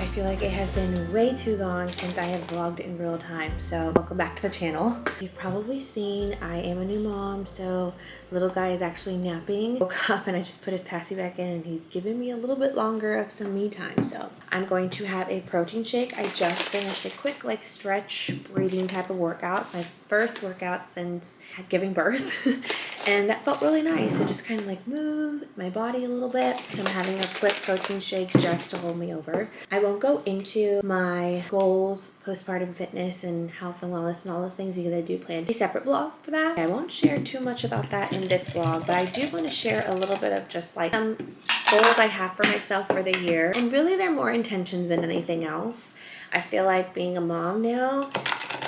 I feel like it has been way too long since I have vlogged in real time, so welcome back to the channel. You've probably seen I am a new mom, so little guy is actually napping. Woke up and I just put his passy back in and he's giving me a little bit longer of some me time, so I'm going to have a protein shake. I just finished a quick like stretch breathing type of workout. It's my first workout since giving birth and that felt really nice. It just kind of like moved my body a little bit. So I'm having a quick protein shake just to hold me over. I won't go into my goals, postpartum fitness and health and wellness and all those things because I do plan a separate vlog for that. I won't share too much about that in this vlog, but I do want to share a little bit of just like some goals I have for myself for the year. And really they're more intentions than anything else. I feel like being a mom now,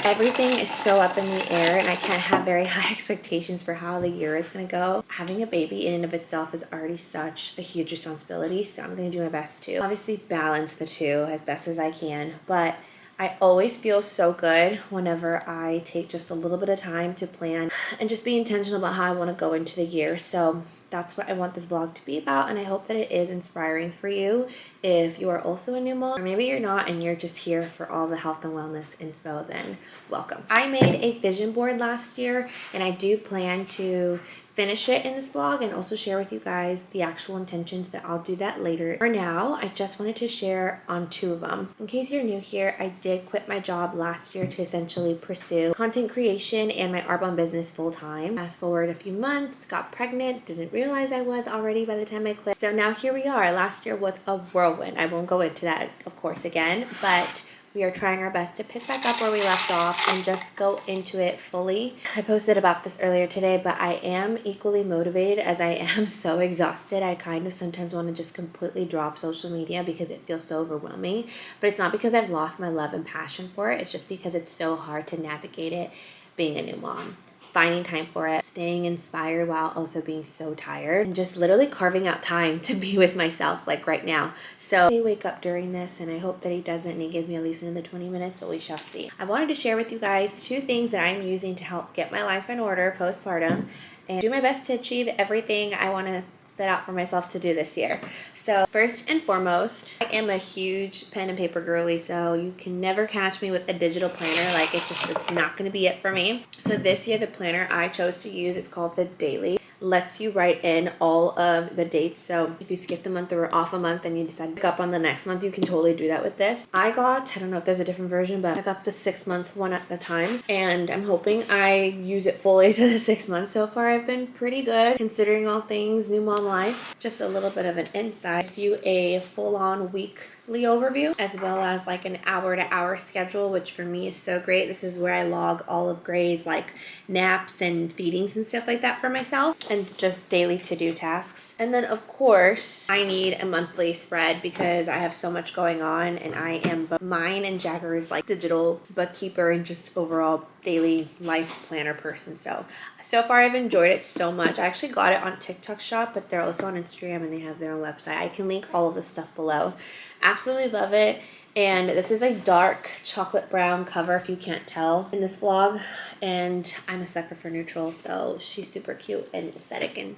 everything is so up in the air and I can't have very high expectations for how the year is going to go. Having a baby in and of itself is already such a huge responsibility, so I'm going to do my best to obviously balance the two as best as I can, but I always feel so good whenever I take just a little bit of time to plan and just be intentional about how I want to go into the year. So that's what I want this vlog to be about, and I hope that it is inspiring for you if you are also a new mom, or maybe you're not and you're just here for all the health and wellness inspo, then welcome. I made a vision board last year and I do plan to finish it in this vlog and also share with you guys the actual intentions, but I'll do that later. For now, I just wanted to share on two of them. In case you're new here, I did quit my job last year to essentially pursue content creation and my Arbonne business full time. Fast forward a few months, got pregnant, didn't realize I was already by the time I quit. So now here we are. Last year was a whirlwind. I won't go into that, of course, again, but we are trying our best to pick back up where we left off and just go into it fully. I posted about this earlier today, but I am equally motivated as I am so exhausted. I kind of sometimes want to just completely drop social media because it feels so overwhelming. But it's not because I've lost my love and passion for it. It's just because it's so hard to navigate it being a new mom. Finding time for it, staying inspired while also being so tired, and just literally carving out time to be with myself like right now. So I wake up during this and I hope that he doesn't and he gives me at least another 20 minutes, but we shall see. I wanted to share with you guys two things that I'm using to help get my life in order postpartum and do my best to achieve everything I want to set out for myself to do this year. So first and foremost, I am a huge pen and paper girly, so you can never catch me with a digital planner. Like it's not going to be it for me. So this year the planner I chose to use is called the Daily. Lets you write in all of the dates. So if you skipped a month or off a month and you decide to pick up on the next month, you can totally do that with this. I don't know if there's a different version, but I got the 6-month one at a time, and I'm hoping I use it fully to the 6 months. So far I've been pretty good considering all things new mom life. Just a little bit of an insight. Gives you a full-on weekly overview as well as like an hour-to-hour schedule, which for me is so great. This is where I log all of Gray's like naps and feedings and stuff like that for myself, and just daily to-do tasks. And then of course I need a monthly spread because I have so much going on, and I am mine and Jagger's like digital bookkeeper and just overall daily life planner person. So far I've enjoyed it so much. I actually got it on TikTok shop, but they're also on Instagram and they have their own website. I can link all of the stuff below. Absolutely love it. And this is a dark chocolate brown cover if you can't tell in this vlog, and I'm a sucker for neutrals, so she's super cute and aesthetic and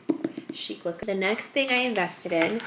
chic looking. The next thing I invested in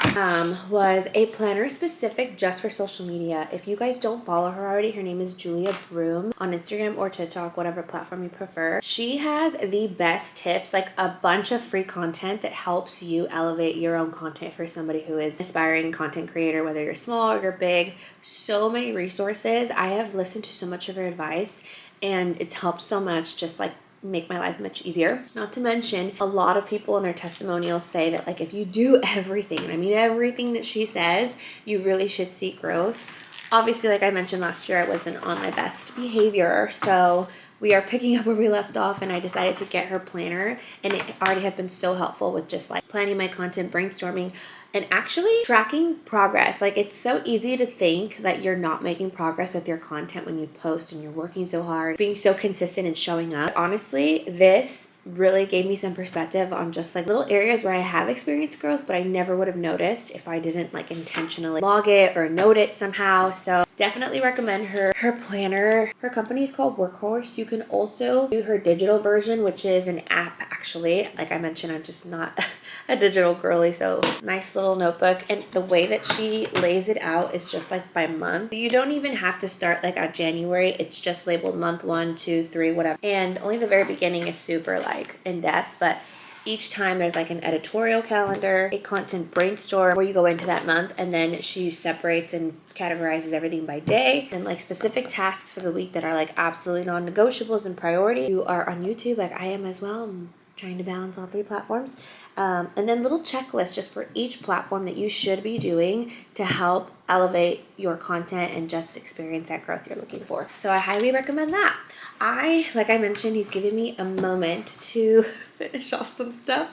was a planner specific just for social media. If you guys don't follow her already, her name is Julia Broom on Instagram or TikTok, whatever platform you prefer. She has the best tips, like a bunch of free content that helps you elevate your own content for somebody who is an aspiring content creator, whether you're small or you're big. So many resources. I have listened to so much of her advice and it's helped so much, just like make my life much easier. Not to mention, a lot of people in their testimonials say that like if you do everything, and I mean everything that she says, you really should seek growth. Obviously, like I mentioned last year, I wasn't on my best behavior, so we are picking up where we left off, and I decided to get her planner, and it already has been so helpful with just like planning my content, brainstorming, and actually tracking progress. Like it's so easy to think that you're not making progress with your content when you post and you're working so hard, being so consistent and showing up. Honestly, this really gave me some perspective on just like little areas where I have experienced growth, but I never would have noticed if I didn't like intentionally log it or note it somehow. So definitely recommend her planner. Her company is called Workhorse. You can also do her digital version, which is an app actually. Like I mentioned, I'm just not a digital girly, so nice little notebook. And the way that she lays it out is just like by month. You don't even have to start like at January. It's just labeled month 1, 2, 3, whatever. And only the very beginning is super like in depth, but each time there's like an editorial calendar, a content brainstorm where you go into that month, and then she separates and categorizes everything by day and like specific tasks for the week that are like absolutely non-negotiables and priority. You are on YouTube like I am as well. I'm trying to balance all 3 platforms. And then little checklists just for each platform that you should be doing to help elevate your content and just experience that growth you're looking for. So I highly recommend that. Like I mentioned, he's giving me a moment to finish off some stuff.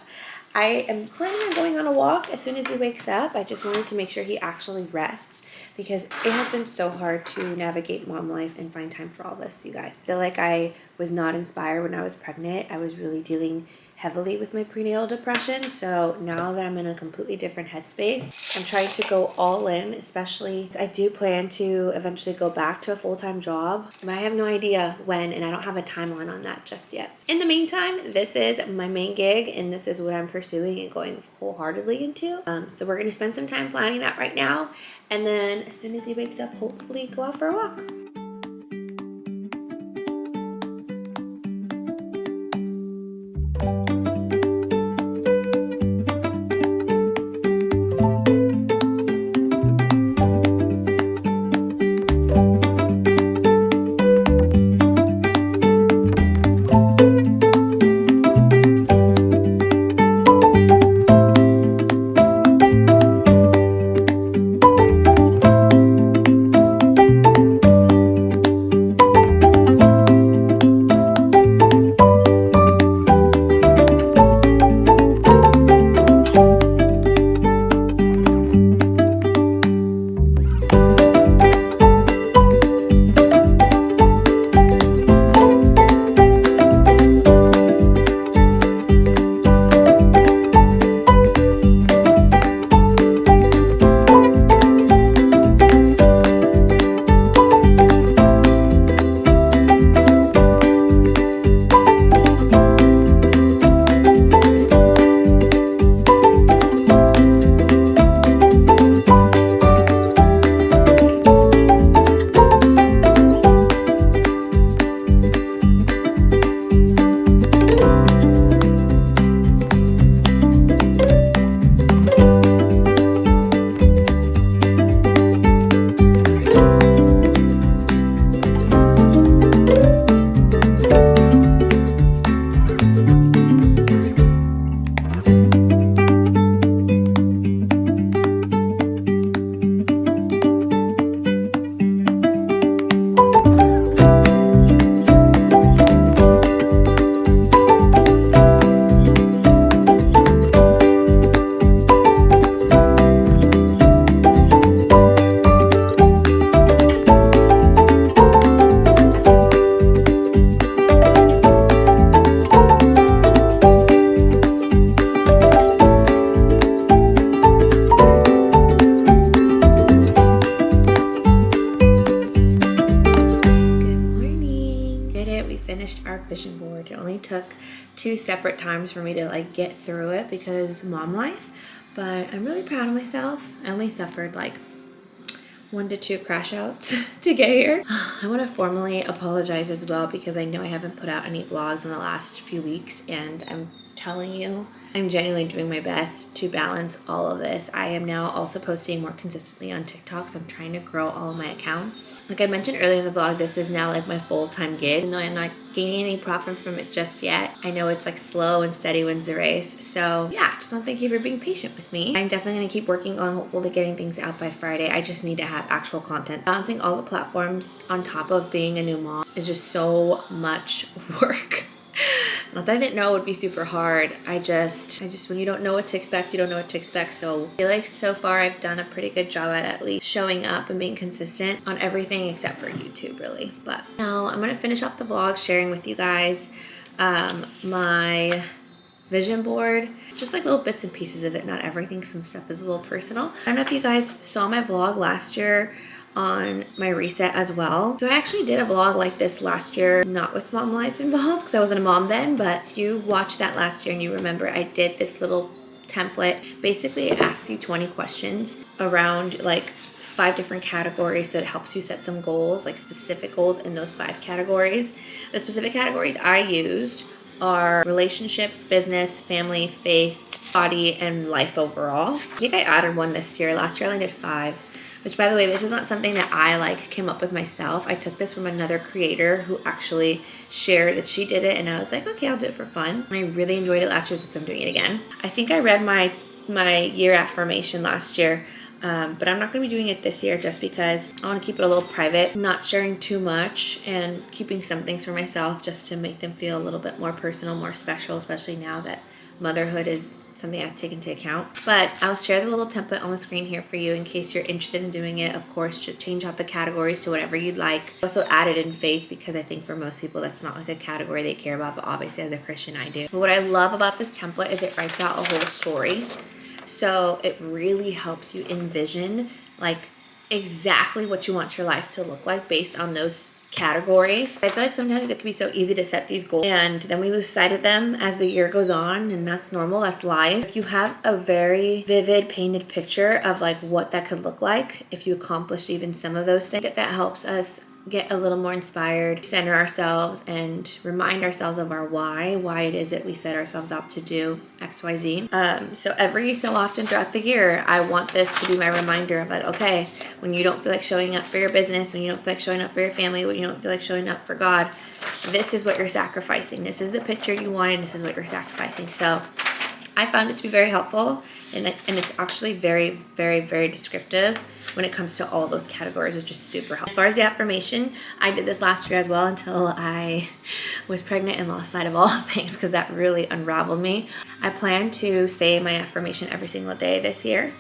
I am planning on going on a walk as soon as he wakes up. I just wanted to make sure he actually rests because it has been so hard to navigate mom life and find time for all this, you guys. I feel like I was not inspired when I was pregnant. I was really dealing heavily with my prenatal depression. So now that I'm in a completely different headspace, I'm trying to go all in, especially I do plan to eventually go back to a full-time job, but I have no idea when, and I don't have a timeline on that just yet. In the meantime, this is my main gig and this is what I'm pursuing and going wholeheartedly into. So we're going to spend some time planning that right now. And then as soon as he wakes up, hopefully go out for a walk. Vision board. It only took 2 separate times for me to like get through it because mom life, but I'm really proud of myself. I only suffered like 1 to 2 crash outs to get here. I want to formally apologize as well because I know I haven't put out any vlogs in the last few weeks, and I'm telling you, I'm genuinely doing my best to balance all of this. I am now also posting more consistently on TikTok, so I'm trying to grow all of my accounts. Like I mentioned earlier in the vlog, this is now like my full-time gig. Even though I'm not gaining any profit from it just yet, I know it's like slow and steady wins the race. So yeah, just want to thank you for being patient with me. I'm definitely going to keep working on hopefully getting things out by Friday. I just need to have actual content. Balancing all the platforms on top of being a new mom is just so much work. Not that I didn't know it would be super hard. I just when you don't know what to expect, you don't know what to expect. So I feel like so far I've done a pretty good job at least showing up and being consistent on everything except for YouTube, really. But now I'm gonna finish off the vlog sharing with you guys my vision board, just like little bits and pieces of it, not everything. Some stuff is a little personal. I don't know if you guys saw my vlog last year on my reset as well. So I actually did a vlog like this last year, not with mom life involved because I wasn't a mom then, but if you watched that last year and you remember, I did this little template. Basically it asks you 20 questions around like 5 different categories, so it helps you set some goals, like specific goals in those 5 categories. The specific categories I used are relationship, business, family, faith, body, and life overall. I think I added one this year. Last year I only did 5, which by the way, this is not something that I like came up with myself. I took this from another creator who actually shared that she did it, and I was like, okay, I'll do it for fun. And I really enjoyed it last year, so I'm doing it again. I think I read my year affirmation last year, but I'm not going to be doing it this year just because I want to keep it a little private, not sharing too much and keeping some things for myself just to make them feel a little bit more personal, more special, especially now that motherhood is something I've taken into account. But I'll share the little template on the screen here for you in case you're interested in doing it. Of course, just change out the categories to whatever you'd like. Also added in faith because I think for most people that's not like a category they care about, but obviously as a Christian I do. But what I love about this template is it writes out a whole story. So it really helps you envision like exactly what you want your life to look like based on those categories. I feel like sometimes it can be so easy to set these goals and then we lose sight of them as the year goes on, and that's normal, that's life. If you have a very vivid painted picture of like what that could look like if you accomplish even some of those things, that helps us get a little more inspired, center ourselves, and remind ourselves of our why it is that we set ourselves out to do XYZ. So every so often throughout the year, I want this to be my reminder of like, okay, when you don't feel like showing up for your business, when you don't feel like showing up for your family, when you don't feel like showing up for God, this is what you're sacrificing. This is the picture you wanted. This is what you're sacrificing. So I found it to be very helpful, and it's actually very, very, very descriptive when it comes to all those categories, which is super helpful. As far as the affirmation, I did this last year as well until I was pregnant and lost sight of all things because that really unraveled me. I plan to say my affirmation every single day this year,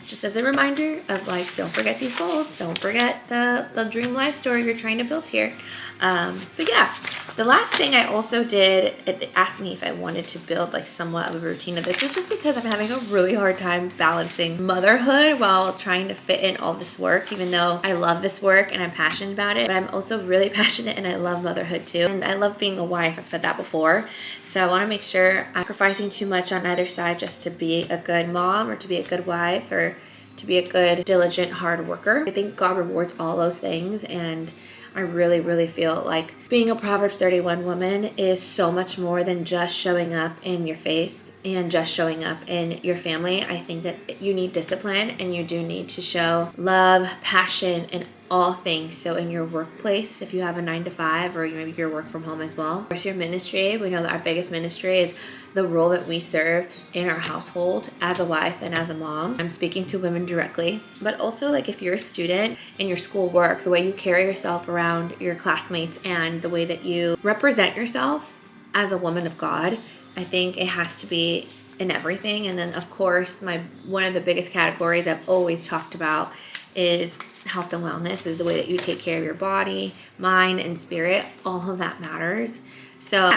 just as a reminder of like, don't forget these goals. Don't forget the dream life story you're trying to build here. But yeah, the last thing I also did, it asked me if I wanted to build like somewhat of a routine of this, was just because I'm having a really hard time balancing motherhood while trying to fit in all this work, even though I love this work and I'm passionate about it, but I'm also really passionate and I love motherhood too. And I love being a wife, I've said that before. So I want to make sure I'm sacrificing too much on either side just to be a good mom or to be a good wife or to be a good, diligent, hard worker. I think God rewards all those things, and I really, really feel like being a Proverbs 31 woman is so much more than just showing up in your faith and just showing up in your family. I think that you need discipline and you do need to show love, passion, and all things. So in your workplace, if you have a 9-to-5 or maybe your work from home as well. Of course, your ministry, we know that our biggest ministry is the role that we serve in our household as a wife and as a mom. I'm speaking to women directly, but also like if you're a student in your school work, the way you carry yourself around your classmates and the way that you represent yourself as a woman of God, I think it has to be in everything. And then of course, one of the biggest categories I've always talked about is health and wellness, is the way that you take care of your body, mind, and spirit. All of that matters. So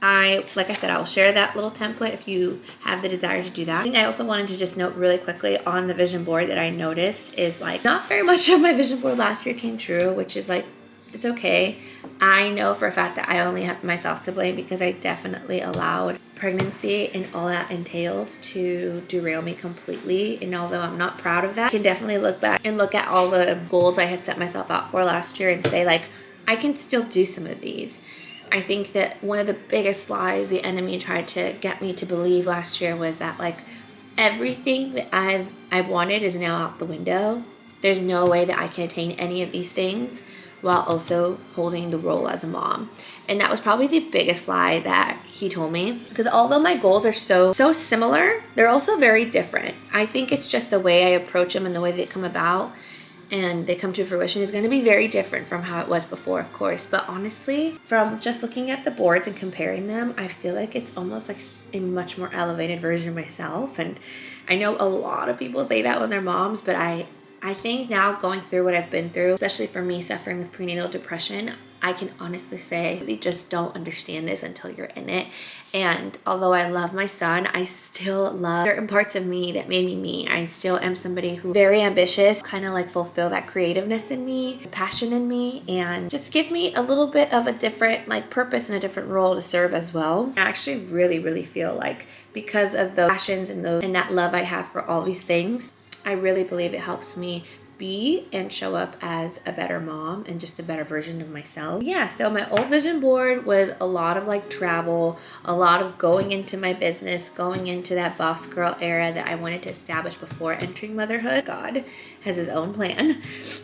like I said, I'll share that little template if you have the desire to do that. I think I also wanted to just note really quickly on the vision board that I noticed is like not very much of my vision board last year came true, which is like, it's okay. I know for a fact that I only have myself to blame because I definitely allowed pregnancy and all that entailed to derail me completely. And although I'm not proud of that, I can definitely look back and look at all the goals I had set myself out for last year and say like, I can still do some of these. I think that one of the biggest lies the enemy tried to get me to believe last year was that like everything that I wanted is now out the window. There's no way that I can attain any of these things while also holding the role as a mom. And that was probably the biggest lie that he told me, because although my goals are so similar, they're also very different. I think it's just the way I approach them and the way they come about and they come to fruition is going to be very different from how it was before, of course. But honestly, from just looking at the boards and comparing them, I feel like it's almost like a much more elevated version of myself. And I know a lot of people say that when they're moms, but I think now going through what I've been through, especially for me suffering with prenatal depression, I can honestly say you just don't understand this until you're in it. And although I love my son, I still love certain parts of me that made me me. I still am somebody who very ambitious, kind of like fulfill that creativeness in me, passion in me, and just give me a little bit of a different like purpose and a different role to serve as well. I actually really feel like because of the passions and that love I have for all these things, I really believe it helps me be and show up as a better mom and just a better version of myself. Yeah, so my old vision board was a lot of like travel, a lot of going into my business, going into that boss girl era that I wanted to establish before entering motherhood. God has his own plan.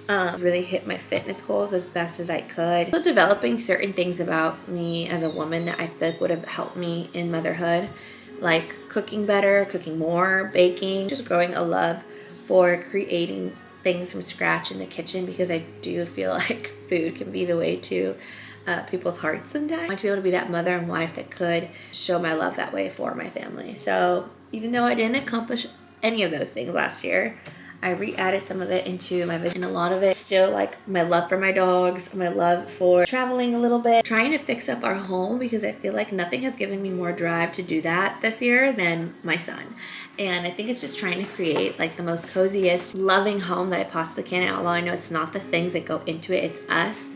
Really hit my fitness goals as best as I could. So developing certain things about me as a woman that I feel like would have helped me in motherhood, like cooking better, cooking more, baking, just growing a love for creating things from scratch in the kitchen, because I do feel like food can be the way to people's hearts sometimes. I want to be able to be that mother and wife that could show my love that way for my family. So even though I didn't accomplish any of those things last year, I re-added some of it into my vision. And a lot of it still like my love for my dogs, my love for traveling a little bit, trying to fix up our home, because I feel like nothing has given me more drive to do that this year than my son. And I think it's just trying to create like the most coziest, loving home that I possibly can. And although I know it's not the things that go into it, it's us.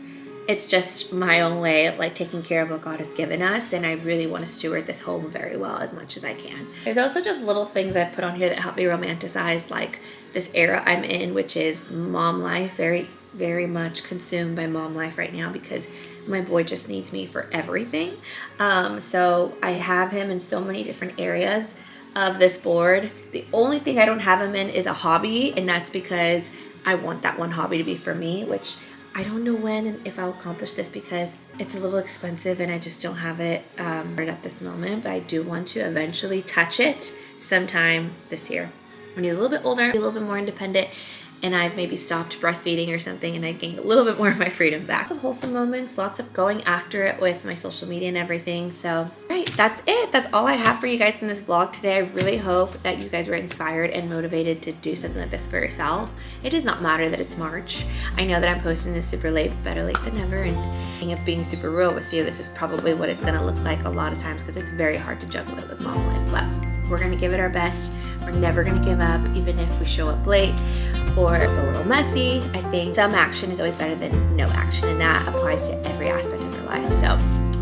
It's just my own way of like taking care of what God has given us. And I really want to steward this home very well as much as I can. There's also just little things I've put on here that help me romanticize like this era I'm in, which is mom life. Very much consumed by mom life right now because my boy just needs me for everything. So I have him in so many different areas of this board. The only thing I don't have him in is a hobby, and that's because I want that one hobby to be for me, which I don't know when and if I'll accomplish this because it's a little expensive and I just don't have it right at this moment, but I do want to eventually touch it sometime this year when he's a little bit older, a little bit more independent, and I've maybe stopped breastfeeding or something and I gained a little bit more of my freedom back. Lots of wholesome moments, lots of going after it with my social media and everything. So, right, that's it. That's all I have for you guys in this vlog today. I really hope that you guys were inspired and motivated to do something like this for yourself. It does not matter that it's March. I know that I'm posting this super late, but better late than never. And if being super real with you, this is probably what it's gonna look like a lot of times because it's very hard to juggle it with mom life. But we're gonna give it our best. We're never gonna give up, even if we show up late or a little messy. I think some action is always better than no action, and that applies to every aspect of your life. So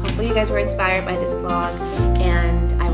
hopefully you guys were inspired by this vlog, and I